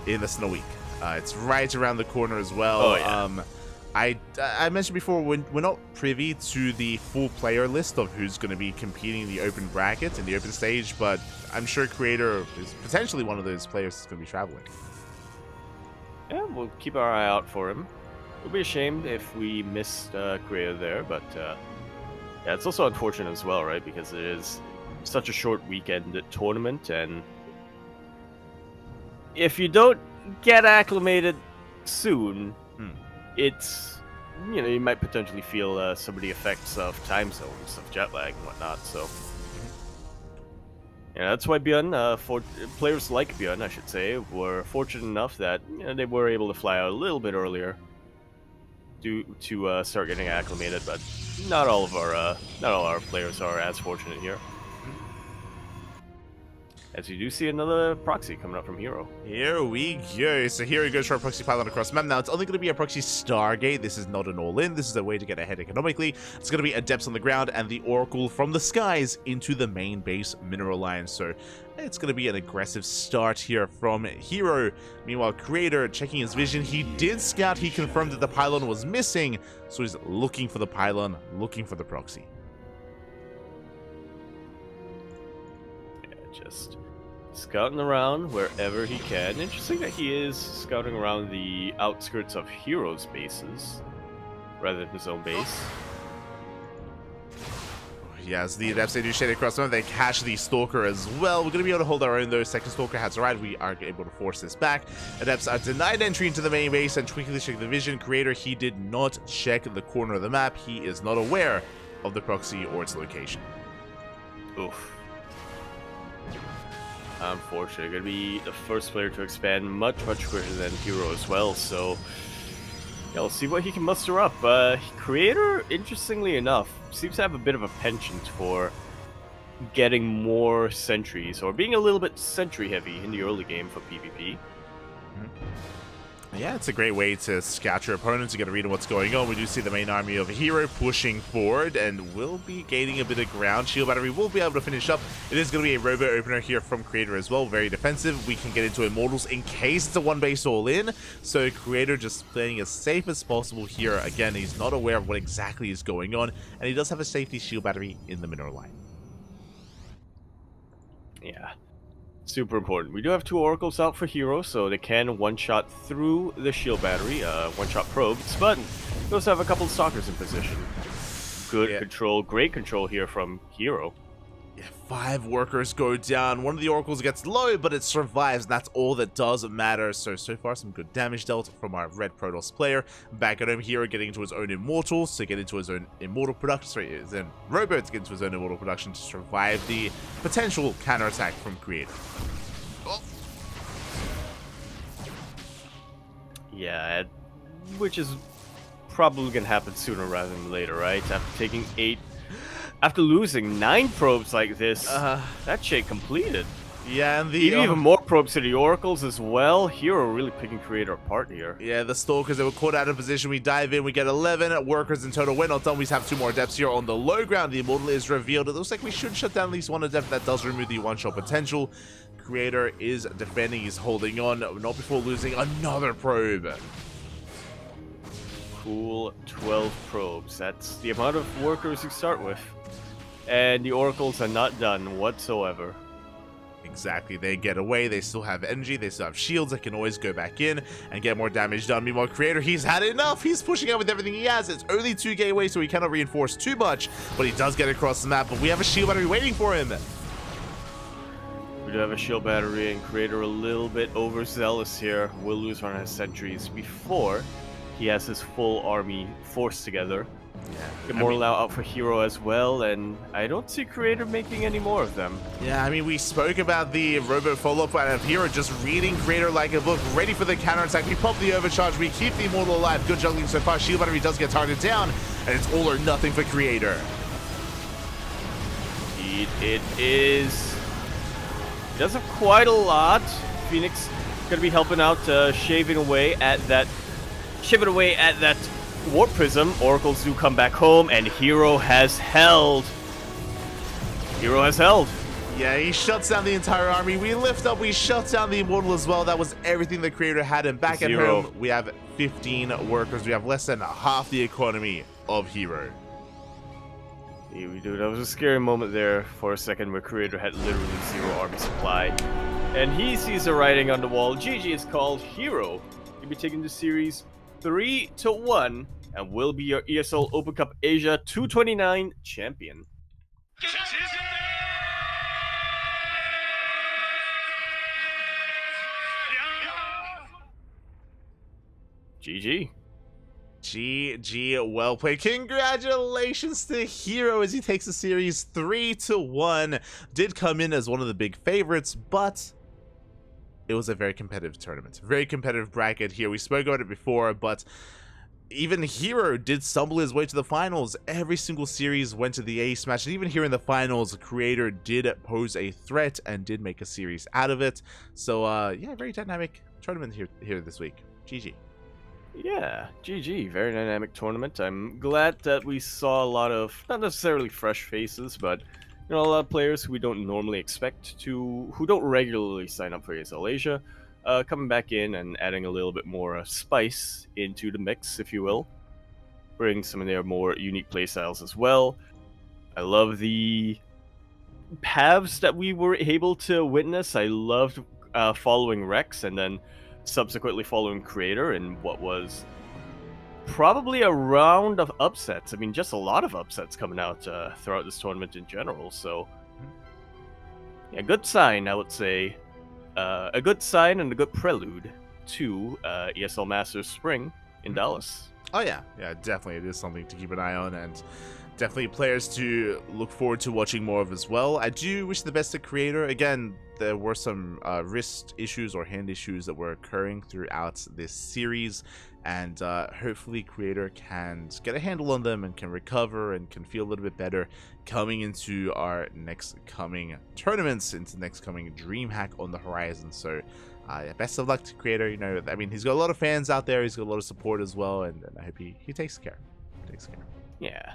in less than a week. It's right around the corner as well. Oh, yeah. I mentioned before, we're not privy to the full player list of who's going to be competing in the open bracket, in the open stage, but I'm sure Creator is potentially one of those players that's going to be traveling. Yeah, we'll keep our eye out for him. It would be ashamed if we missed Creator there, but yeah, it's also unfortunate as well, right? Because it is such a short weekend tournament, and if you don't get acclimated soon, it's, you know, you might potentially feel some of the effects of time zones, of jet lag and whatnot. So yeah, that's why Björn, for players like Björn, I should say, were fortunate enough that, you know, they were able to fly out a little bit earlier to start getting acclimated. But not all our players are as fortunate here. As you do see another proxy coming up from herO. Here we go. So here he goes for a proxy pylon across map. Now, it's only going to be a proxy Stargate. This is not an all-in. This is a way to get ahead economically. It's going to be Adepts on the ground and the Oracle from the skies into the main base mineral line. So it's going to be an aggressive start here from herO. Meanwhile, Creator checking his vision. He did scout. He confirmed that the pylon was missing. So he's looking for the pylon, looking for the proxy. Yeah, just scouting around wherever he can. Interesting that he is scouting around the outskirts of herO's bases rather than his own base. Yes, the Adepts, they do shade across them. They catch the Stalker as well. We're going to be able to hold our own, though. Second Stalker has arrived. We are able to force this back. Adepts are denied entry into the main base and quickly check the vision. Creator, he did not check the corner of the map. He is not aware of the proxy or its location. Oof. Unfortunately, going to be the first player to expand much quicker than herO as well, so yeah, we'll see what he can muster up. Creator, interestingly enough, seems to have a bit of a penchant for getting more sentries, or being a little bit sentry heavy in the early game for PvP. Yeah, it's a great way to scout your opponent to get a read on what's going on. We do see the main army of herO pushing forward and will be gaining a bit of ground. Shield Battery will be able to finish up. It is going to be a Robo opener here from Creator as well. Very defensive. We can get into Immortals in case it's a one base all in. So Creator just playing as safe as possible here. Again, he's not aware of what exactly is going on. And he does have a safety Shield Battery in the mineral line. Yeah. Super important. We do have 2 oracles out for herO, so they can one-shot through the shield battery, one-shot probes, but we also have a couple of stalkers in position. Good control, great control here from herO. Yeah, 5 workers go down. One of the oracles gets low, but it survives, and that's all that does matter. So far, some good damage dealt from our red Protoss player. Back at home, herO getting into his own immortals to get into his own immortal production. Sorry, his own Robo to get into his own immortal production to survive the potential counterattack from Creator. Oh. Yeah, which is probably going to happen sooner rather than later, right? After losing 9 probes like this, that shit completed. Yeah, and even more probes to the oracles as well. herO really picking Creator apart here. Yeah, the stalkers, they were caught out of position. We dive in, we get 11 workers in total. We're not done. We have 2 more adepts here on the low ground. The immortal is revealed. It looks like we should shut down at least 1 adept. That does remove the one-shot potential. Creator is defending. He's holding on, not before losing another probe. Cool, 12 probes. That's the amount of workers you start with. And the oracles are not done whatsoever. Exactly, they get away, they still have energy, they still have shields, they can always go back in and get more damage done. Meanwhile, Creator, he's had enough, he's pushing out with everything he has. It's only 2 gateways, so he cannot reinforce too much, but he does get across the map, but we have a shield battery waiting for him. We do have a shield battery, and Creator a little bit overzealous here. Will lose one of his sentries before he has his full army forced together. Yeah, Immortal now out for herO as well, and I don't see Creator making any more of them. Yeah, I mean, we spoke about the Robo follow-up out of herO, just reading Creator like a book, ready for the counterattack. We pop the overcharge, we keep the Immortal alive. Good juggling so far. Shield Battery does get targeted down, and it's all or nothing for Creator. Indeed, it is. He does have quite a lot. Phoenix gonna be helping out, shaving away at that Warp Prism. Oracles do come back home, and herO has held. herO has held. Yeah, he shuts down the entire army. We lift up, we shut down the Immortal as well. That was everything the Creator had. And back at home, we have 15 workers. We have less than half the economy of herO. Yeah, we do. That was a scary moment there for a second where Creator had literally 0 army supply. And he sees the writing on the wall. GG is called. herO will be taking the series 3-1 and will be your ESL Open Cup Asia 229 champion. GG. GG, well played. Congratulations to herO as he takes the series 3-1. Did come in as one of the big favorites, but it was a very competitive tournament. Very competitive bracket here. We spoke about it before, but even herO did stumble his way to the finals. Every single series went to the ace match, and even here in the finals, Creator did pose a threat and did make a series out of it. So, yeah, very dynamic tournament here this week. GG. Yeah, GG. Very dynamic tournament. I'm glad that we saw a lot of, not necessarily fresh faces, but a lot of players we don't normally expect to, who don't regularly sign up for ESL Asia, coming back in and adding a little bit more spice into the mix, if you will. Bring some of their more unique playstyles as well. I love the paths that we were able to witness. I loved following Rex and then subsequently following Creator in what was probably a round of upsets. I mean, just a lot of upsets coming out throughout this tournament in general. So, yeah, good sign, I would say. A good sign and a good prelude to ESL Masters Spring in Dallas. Oh, yeah. Yeah, definitely. It is something to keep an eye on, and definitely players to look forward to watching more of as well. I do wish the best to Creator. Again, there were some wrist issues or hand issues that were occurring throughout this series, and hopefully Creator can get a handle on them and can recover and can feel a little bit better coming into our next coming tournaments, into next coming DreamHack on the horizon. So Yeah, best of luck to Creator. You know, I mean, he's got a lot of fans out there. He's got a lot of support as well, and I hope he takes care. Takes care. Yeah.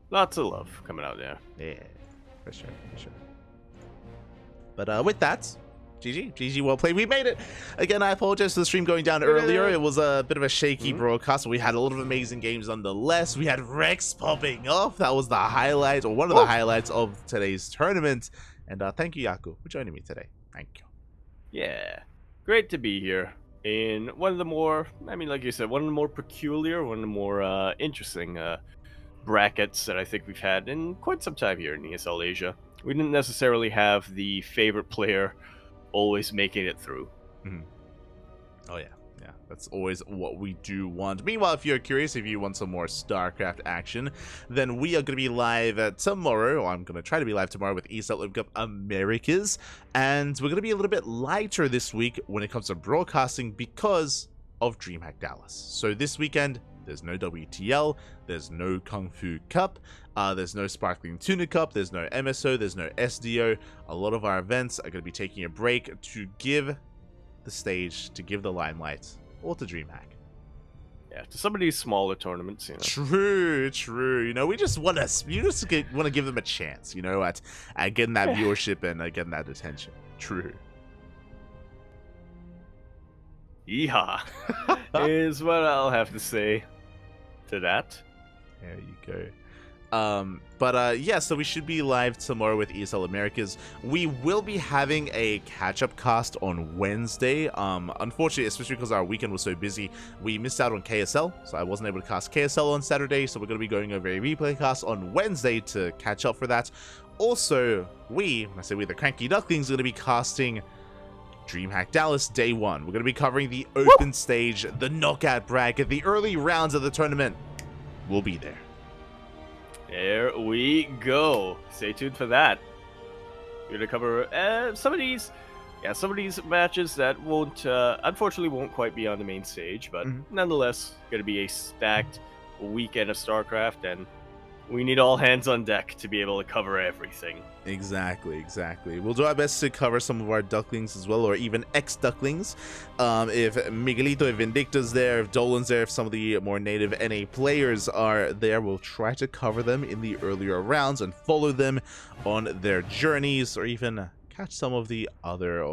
Lots of love coming out there. Yeah, for sure, for sure. But with that, GG, well played. We made it. Again, I apologize for the stream going down earlier. It was a bit of a shaky broadcast. We had a lot of amazing games nonetheless. We had Rex popping off. That was the highlight, or one of the highlights of today's tournament. And thank you, Yaku, for joining me today. Thank you. Yeah, great to be here in one of the more, I mean, like you said, one of the more peculiar, one of the more interesting brackets that I think we've had in quite some time here in ESL Asia. We didn't necessarily have the favorite player always making it through. Oh yeah, that's always what we do want. Meanwhile, if you're curious, if you want some more StarCraft action, then we are going to be live tomorrow, or I'm going to try to be live tomorrow with ESL Open Cup Americas, and we're going to be a little bit lighter this week when it comes to broadcasting because of DreamHack Dallas. So this weekend, there's no WTL, there's no Kung Fu Cup, there's no Sparkling Tuna Cup, there's no MSO, there's no SDO. A lot of our events are going to be taking a break to give the stage, to give the limelight, or to DreamHack. Yeah, to some of these smaller tournaments, you know. True. You know, we just want to give them a chance, you know, at getting that viewership and getting that attention. True. Yeehaw is what I'll have to say to that. There you go. Yeah, so we should be live tomorrow with ESL Americas. We will be having a catch-up cast on Wednesday. Unfortunately, especially because our weekend was so busy, we missed out on KSL, so I wasn't able to cast KSL on Saturday, so we're going to be going over a replay cast on Wednesday to catch up for that. Also, the CranKy Ducklings, are going to be casting DreamHack Dallas Day 1. We're going to be covering the open stage, the knockout bracket, the early rounds of the tournament. We'll be there. There we go. Stay tuned for that. We're gonna cover some of these matches that won't, unfortunately, won't quite be on the main stage, but nonetheless, gonna be a stacked weekend of StarCraft, and we need all hands on deck to be able to cover everything. Exactly. We'll do our best to cover some of our Ducklings as well, or even ex-Ducklings. If Miguelito, if Vindicta's there, if Dolan's there, if some of the more native NA players are there, we'll try to cover them in the earlier rounds and follow them on their journeys, or even catch some of the other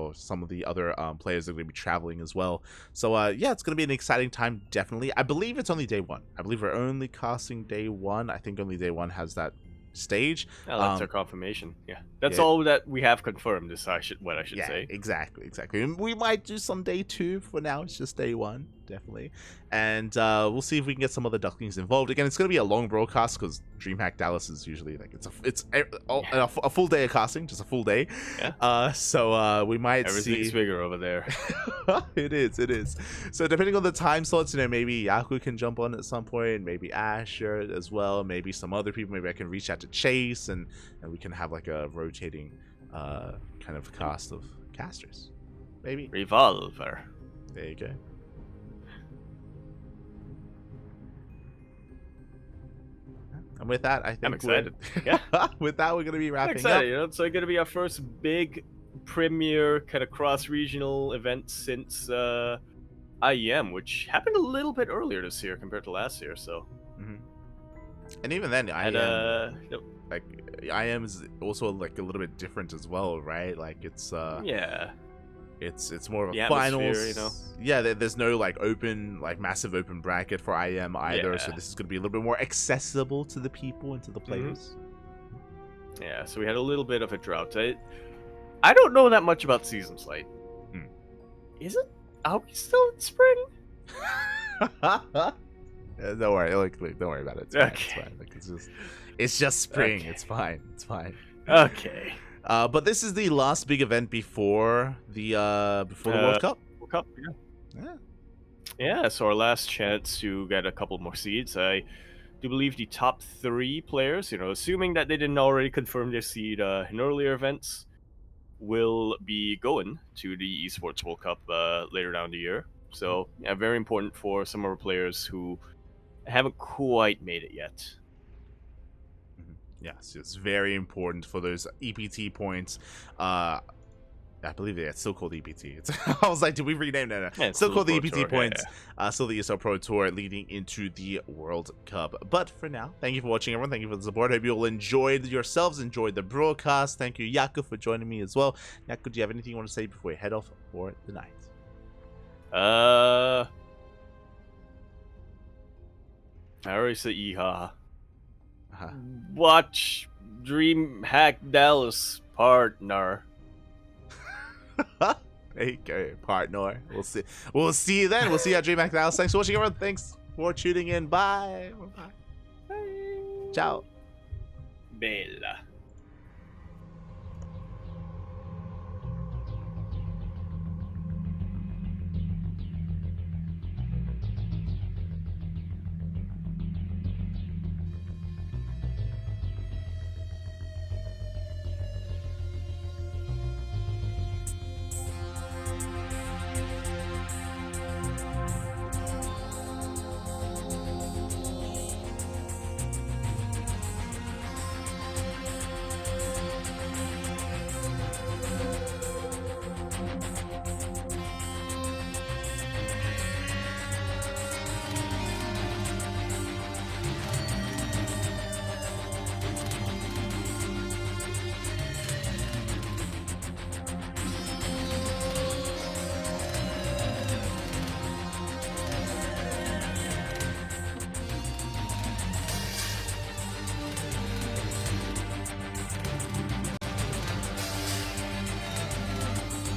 players that are going to be traveling as well. So yeah, it's going to be an exciting time, definitely. I believe it's only day 1. I believe we're only casting day 1. I think only day 1 has that stage. Oh, that's our confirmation. Yeah, that's all that we have confirmed. Is what I should say. Exactly. We might do some day 2. For now, it's just day 1, definitely. And we'll see if we can get some other Ducklings involved. Again, it's going to be a long broadcast because DreamHack Dallas is usually like it's a full day of casting, just a full day. Yeah. So we might Everything's see bigger over there. It is. So depending on the time slots, you know, maybe Yaku can jump on at some point, maybe Asher as well, maybe some other people. Maybe I can reach out to Chase, and we can have like a rotating kind of cast of casters. Maybe. Revolver. There you go. And with that, I think I'm excited. Yeah. With that, we're going to be wrapping I'm excited, up. You know, it's going to be our first big premier kind of cross-regional event since IEM, which happened a little bit earlier this year compared to last year. So. And even then, IEM, like IEM is also like a little bit different as well, right? Like it's it's more of a finals, you know. Yeah, there's no like massive open bracket for IEM either, Yeah. so this is going to be a little bit more accessible to the people and to the players. Yeah, so we had a little bit of a drought. I don't know that much about Season Slate. Is it? Are we still in spring? Don't worry, don't worry about it. It's fine. It's fine. Like, it's just spring. Okay. It's fine. Okay. But this is the last big event before the World Cup. World Cup, yeah. So our last chance to get a couple more seeds. I do believe the top 3 players, you know, assuming that they didn't already confirm their seed in earlier events, will be going to the esports World Cup later down the year. So yeah, very important for some of our players who haven't quite made it yet. Yes, it's very important for those EPT points. I believe it's still called EPT. I was like, did we rename that? Yeah, it's Still called the Pro EPT Tour, points. Still the ESL Pro Tour leading into the World Cup. But for now, thank you for watching, everyone. Thank you for the support. Hope you all enjoyed yourselves, enjoyed the broadcast. Thank you, Yaku, for joining me as well. Yaku, do you have anything you want to say before we head off for the night? I already said yeehaw. Watch DreamHack Dallas partner. There you go, partner. We'll see. We'll see you then. We'll see you at DreamHack Dallas. Thanks for watching, everyone. Thanks for tuning in. Bye. Bye. Ciao. Bella.